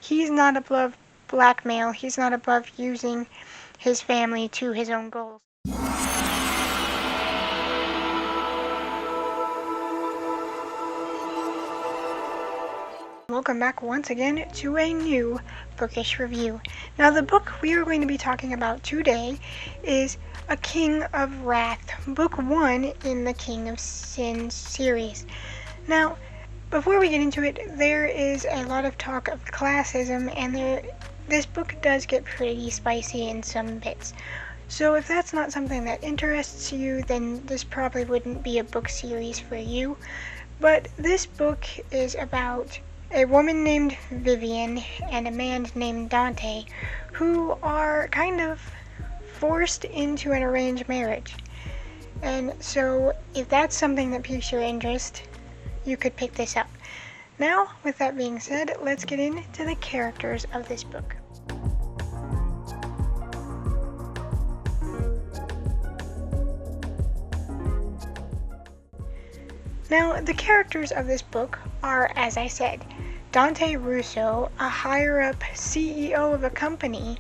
he's not above blackmail. He's not above using his family to his own goals. Welcome back once again to a new bookish review. Now, the book we are going to be talking about today is A King of Wrath, book 1 in the King of Sin series. Now, before we get into it, there is a lot of talk of classism, and this book does get pretty spicy in some bits. So if that's not something that interests you, then this probably wouldn't be a book series for you. But this book is about a woman named Vivian and a man named Dante who are kind of forced into an arranged marriage. And so if that's something that piques your interest, you could pick this up. Now, with that being said, let's get into the characters of this book. Now, the characters of this book are, as I said, Dante Russo, a higher-up CEO of a company.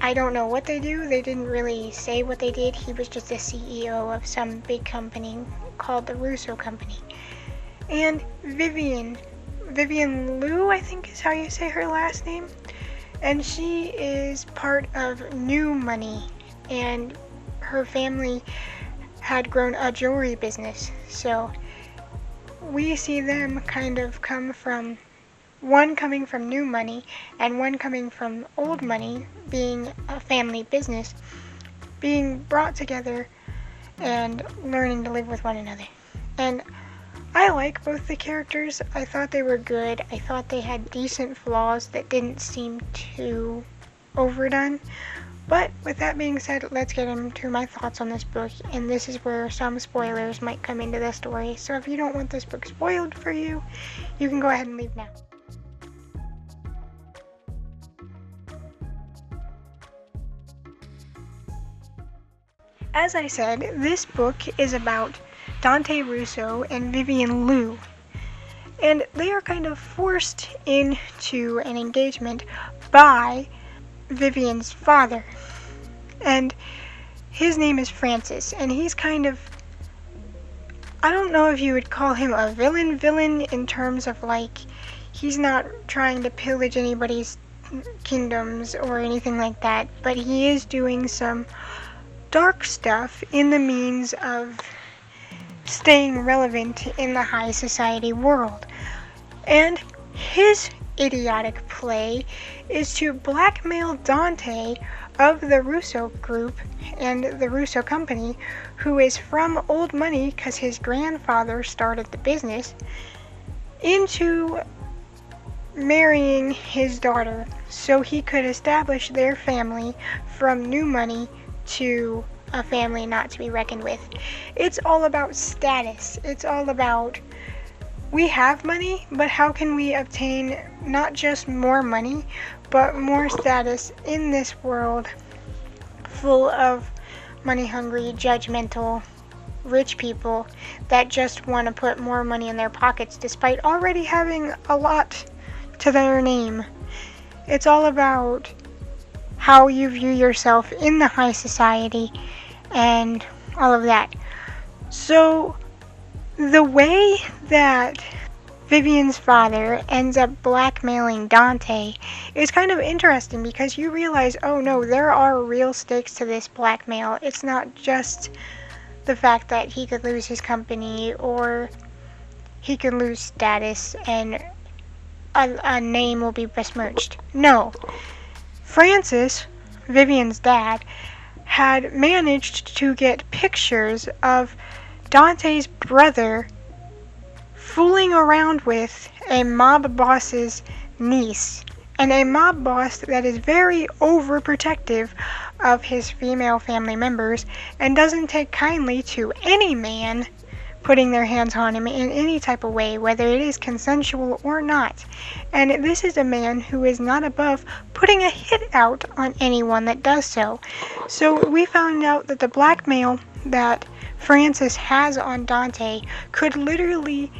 I don't know what they do. They didn't really say what they did. He was just a CEO of some big company called the Russo Company. And Vivian Liu, I think is how you say her last name. And she is part of New Money, and her family had grown a jewelry business. So we see them kind of come from, one coming from New Money and one coming from Old Money, being a family business, being brought together and learning to live with one another. And I like both the characters. I thought they were good. I thought they had decent flaws that didn't seem too overdone. But with that being said, let's get into my thoughts on this book, and this is where some spoilers might come into the story. So if you don't want this book spoiled for you, you can go ahead and leave now. As I said, this book is about Dante Russo and Vivian Liu, and they are kind of forced into an engagement by Vivian's father, and his name is Francis, and he's kind of, I don't know if you would call him a villain in terms of like, he's not trying to pillage anybody's kingdoms or anything like that, but he is doing some dark stuff in the means of staying relevant in the high society world. And his idiotic play is to blackmail Dante of the Russo group and the Russo company, who is from Old Money because his grandfather started the business, into marrying his daughter so he could establish their family from New Money to a family not to be reckoned with. It's all about status. It's all about, we have money, but how can we obtain not just more money, but more status in this world full of money-hungry, judgmental, rich people that just want to put more money in their pockets despite already having a lot to their name. It's all about how you view yourself in the high society and all of that. So the way that Vivian's father ends up blackmailing Dante is kind of interesting, because you realize, oh no, there are real stakes to this blackmail. It's not just the fact that he could lose his company or he could lose status and a name will be besmirched. No. Francis, Vivian's dad, had managed to get pictures of Dante's brother fooling around with a mob boss's niece, and a mob boss that is very overprotective of his female family members and doesn't take kindly to any man putting their hands on him in any type of way, whether it is consensual or not. And this is a man who is not above putting a hit out on anyone that does so. So we found out that the blackmail that Francis has on Dante could literally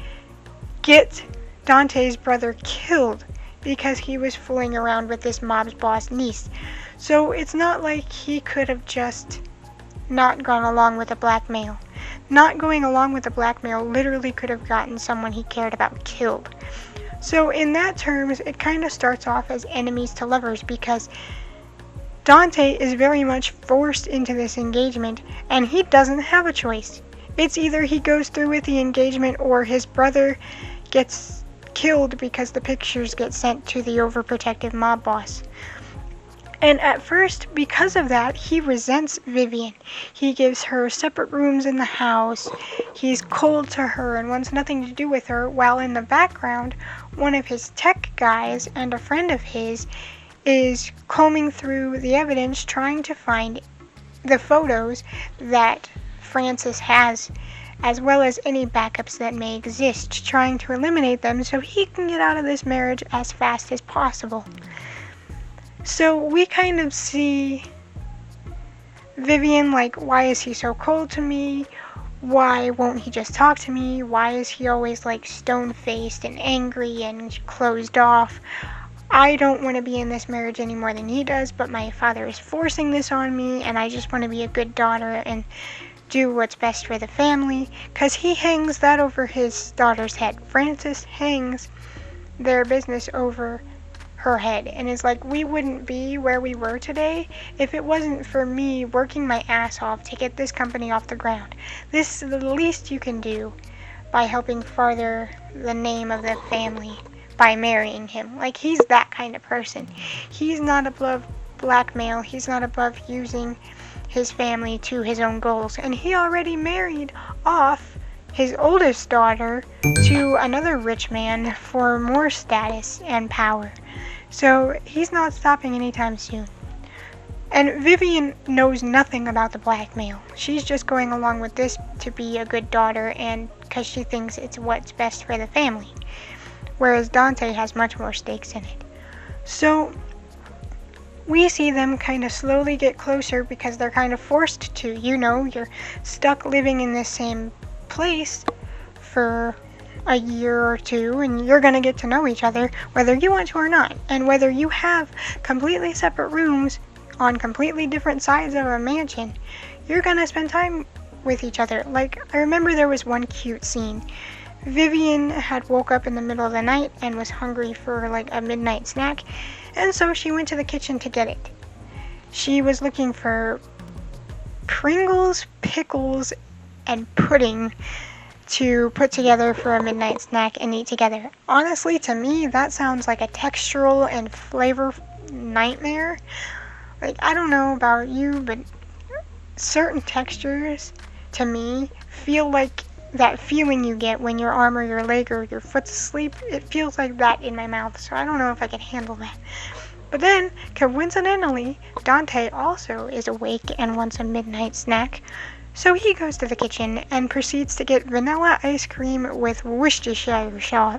get Dante's brother killed because he was fooling around with this mob's boss niece. So it's not like he could have just not gone along with the blackmail. Not going along with the blackmail literally could have gotten someone he cared about killed. So in that terms, it kind of starts off as enemies to lovers, because Dante is very much forced into this engagement, and he doesn't have a choice. It's either he goes through with the engagement or his brother gets killed because the pictures get sent to the overprotective mob boss. And at first, because of that, he resents Vivian. He gives her separate rooms in the house. He's cold to her and wants nothing to do with her, while in the background, one of his tech guys and a friend of his is combing through the evidence, trying to find the photos that Francis has, as well as any backups that may exist, trying to eliminate them so he can get out of this marriage as fast as possible. So we kind of see Vivian like, why is he so cold to me? Why won't he just talk to me? Why is he always like stone-faced and angry and closed off? I don't want to be in this marriage any more than he does, but my father is forcing this on me, and I just want to be a good daughter and do what's best for the family, because he hangs that over his daughter's head. Francis hangs their business over her head and is like, we wouldn't be where we were today if it wasn't for me working my ass off to get this company off the ground. This is the least you can do by helping further the name of the family by marrying him. Like, he's that kind of person. He's not above blackmail. He's not above using his family to his own goals. And he already married off his oldest daughter to another rich man for more status and power. So he's not stopping anytime soon. And Vivian knows nothing about the blackmail. She's just going along with this to be a good daughter and because she thinks it's what's best for the family. Whereas Dante has much more stakes in it. So we see them kind of slowly get closer because they're kind of forced to. You know, you're stuck living in this same place for a year or two, and you're going to get to know each other whether you want to or not. And whether you have completely separate rooms on completely different sides of a mansion, you're going to spend time with each other. Like, I remember there was one cute scene. Vivian had woke up in the middle of the night and was hungry for like a midnight snack, and so she went to the kitchen to get it. She was looking for Pringles, pickles, and pudding to put together for a midnight snack and eat together. Honestly, to me, that sounds like a textural and flavor nightmare. Like, I don't know about you, but certain textures, to me, feel like that feeling you get when your arm or your leg or your foot's asleep. It feels like that in my mouth, so I don't know if I can handle that. But then, coincidentally, Dante also is awake and wants a midnight snack. So he goes to the kitchen and proceeds to get vanilla ice cream with Worcestershire sauce.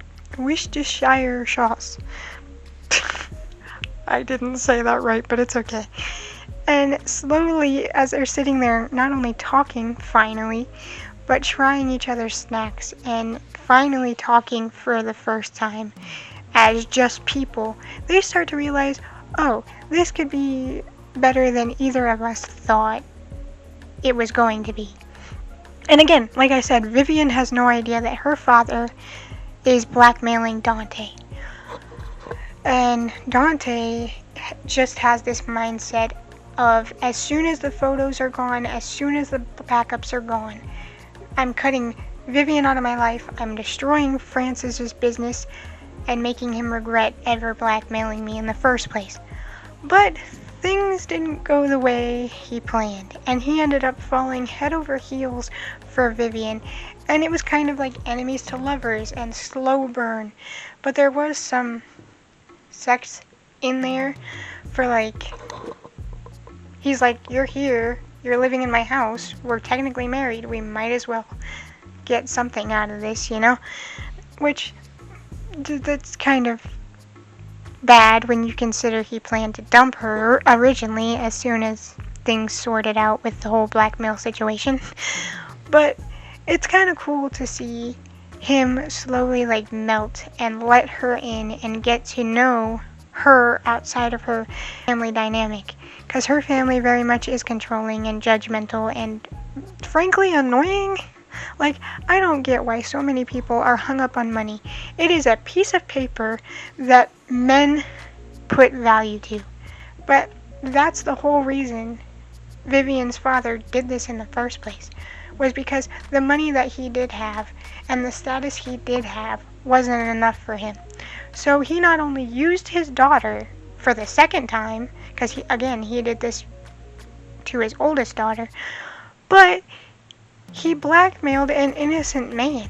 I didn't say that right, but it's okay. And slowly, as they're sitting there, not only talking, finally, but trying each other's snacks and finally talking for the first time as just people, they start to realize, oh, this could be better than either of us thought it was going to be. And again, like I said, Vivian has no idea that her father is blackmailing Dante. And Dante just has this mindset of, as soon as the photos are gone, as soon as the backups are gone, I'm cutting Vivian out of my life, I'm destroying Francis's business, and making him regret ever blackmailing me in the first place. But things didn't go the way he planned, and he ended up falling head over heels for Vivian, and it was kind of like enemies to lovers and slow burn. But there was some sex in there for like, he's like, you're here, you're living in my house, we're technically married, we might as well get something out of this, you know? Which, that's kind of bad when you consider he planned to dump her originally as soon as things sorted out with the whole blackmail situation. But it's kind of cool to see him slowly like melt and let her in and get to know her outside of her family dynamic, because her family very much is controlling and judgmental and frankly annoying. Like, I don't get why so many people are hung up on money. It is a piece of paper that men put value to. But that's the whole reason Vivian's father did this in the first place, was because the money that he did have and the status he did have wasn't enough for him. So he not only used his daughter for the second time, because he did this to his oldest daughter, but he blackmailed an innocent man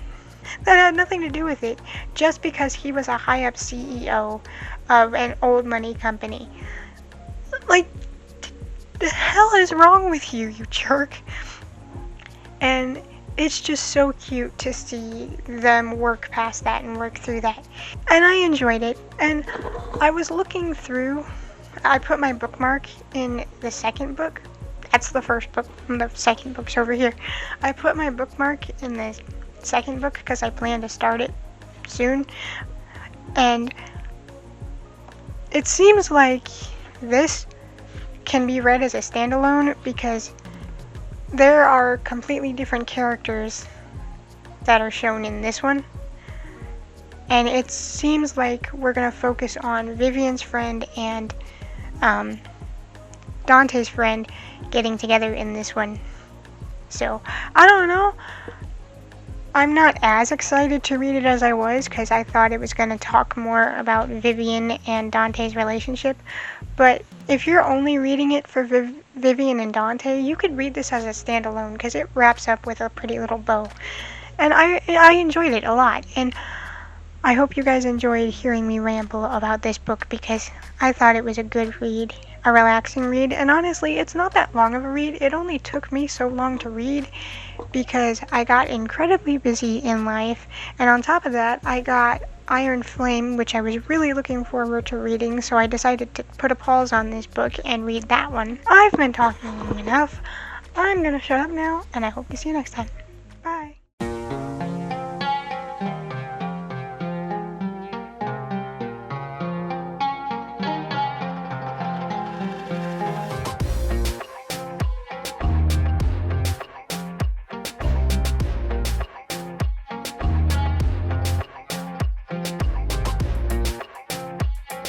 that had nothing to do with it, just because he was a high-up CEO of an old money company. Like, the hell is wrong with you, you jerk? And it's just so cute to see them work past that and work through that. And I enjoyed it. And I was looking through, I put my bookmark in the second book. That's the first book, and the second book's over here. I put my bookmark in the second book because I plan to start it soon. And it seems like this can be read as a standalone because there are completely different characters that are shown in this one. And it seems like we're going to focus on Vivian's friend and Dante's friend getting together in this one. So, I don't know. I'm not as excited to read it as I was because I thought it was going to talk more about Vivian and Dante's relationship. But if you're only reading it for Vivian and Dante, you could read this as a standalone because it wraps up with a pretty little bow. And I enjoyed it a lot. And I hope you guys enjoyed hearing me ramble about this book because I thought it was a good read, a relaxing read. And honestly, it's not that long of a read. It only took me so long to read because I got incredibly busy in life. And on top of that, I got Iron Flame, which I was really looking forward to reading, so I decided to put a pause on this book and read that one. I've been talking enough. I'm gonna shut up now, and I hope to see you next time.